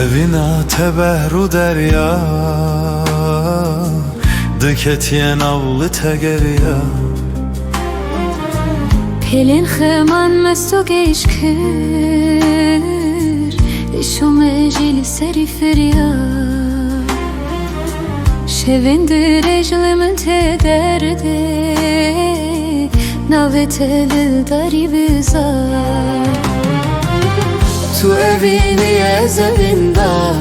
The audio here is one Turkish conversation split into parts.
Evina tebehru derya Diketiyen avlı tegeriya Pelin xeman mesto geşkir Işo mecili seri ferya Şevindir eclemin te derdi Navet elil dari bizar Tu evini ez evinden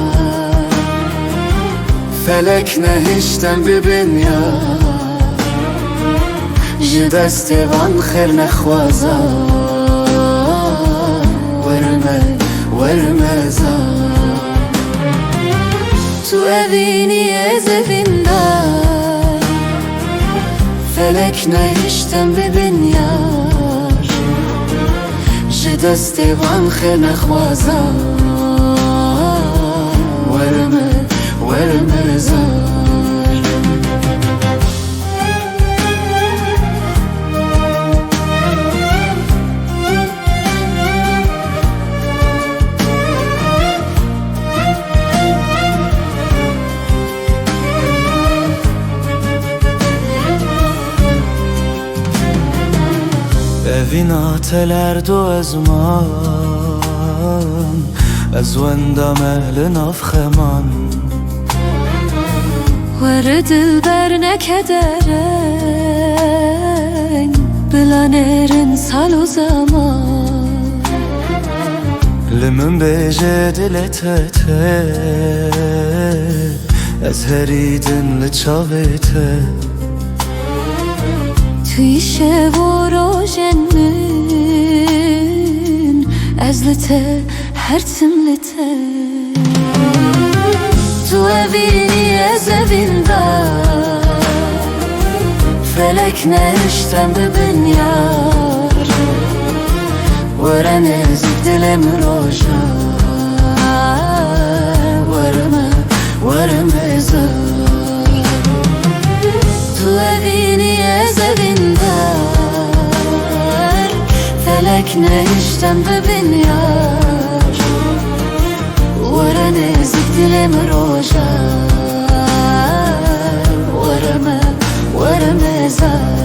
Felek nehişten bibin ya Ji destê van xêr nexwaza Werme zar Tu evînî ez evinden Felek nehişten bibin ya Ji destê van xêr nexwaza Werme zar Evina teler do ezman Ez wenda mehlin af xeman Were dilber ne kederen Bilanerin sal o zaman Limin beje diletete Ez heridin li çavete Tu işe vorojen min Ez li te her timlite Tu evini ez evinden Felek neşten bibin yar Were nezik dilim roja Werme zar Tu evini ez evinden Felek neşten bibin yar Were nezik dilim roja Werme zar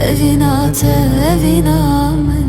Evina te evina men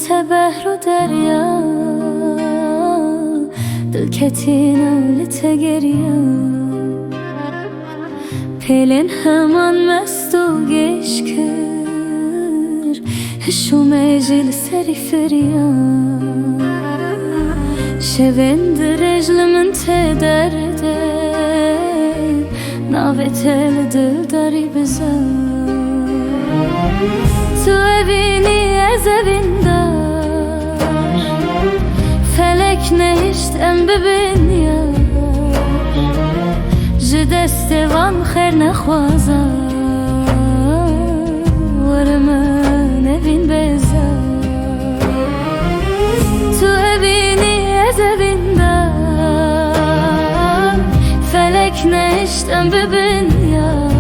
تبهر دریا دل کتینا لتگریا Pelin hemen mest و geşkir Hişu mecil seri feryan Şevindir eclemin te derdi Navet el dil dari bizar Tu evini ez evinden Felek nehişten bibin yar Ji destê van xêr nexwaza Werme nevîn bezar Tu evînî ez evinden Felek nehişten bibin yar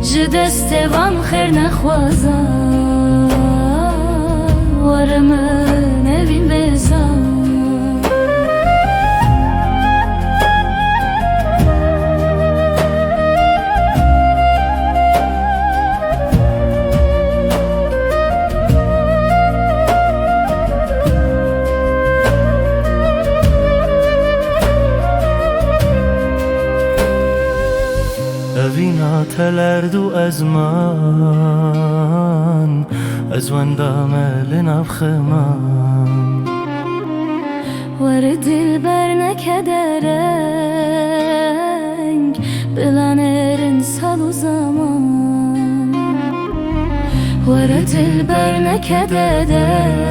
Ji destê van xêr nexwaza Werme nevîn bezar تلرد و ازمان از وندام لنفخ من ورد البر نكدرنگ بلانرن سال و zaman ورد البر نكدرنگ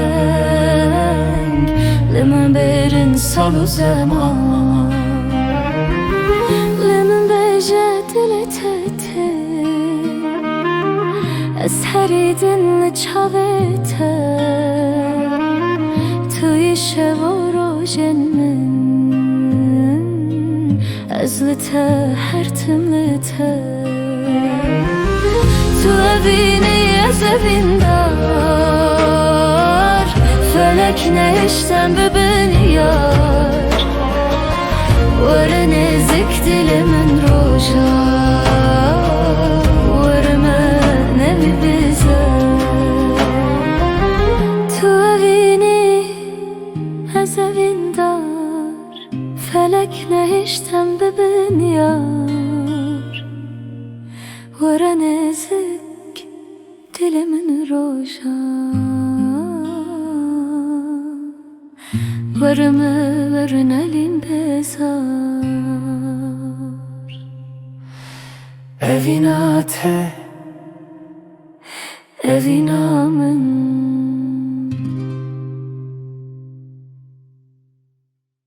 لمن برن سال و zaman لمن بجد لتته از هریدن لچاوته توی شب و روشن من از لته هر تملته تو evini از evin dar felek neşten bebin yar وره نزک دل من روشا وره من نمی بزن تو evini از evin dar felek neşten bebin yar وره نزک دل من روشا Varımı varın elim bezar Evin ate Evin amın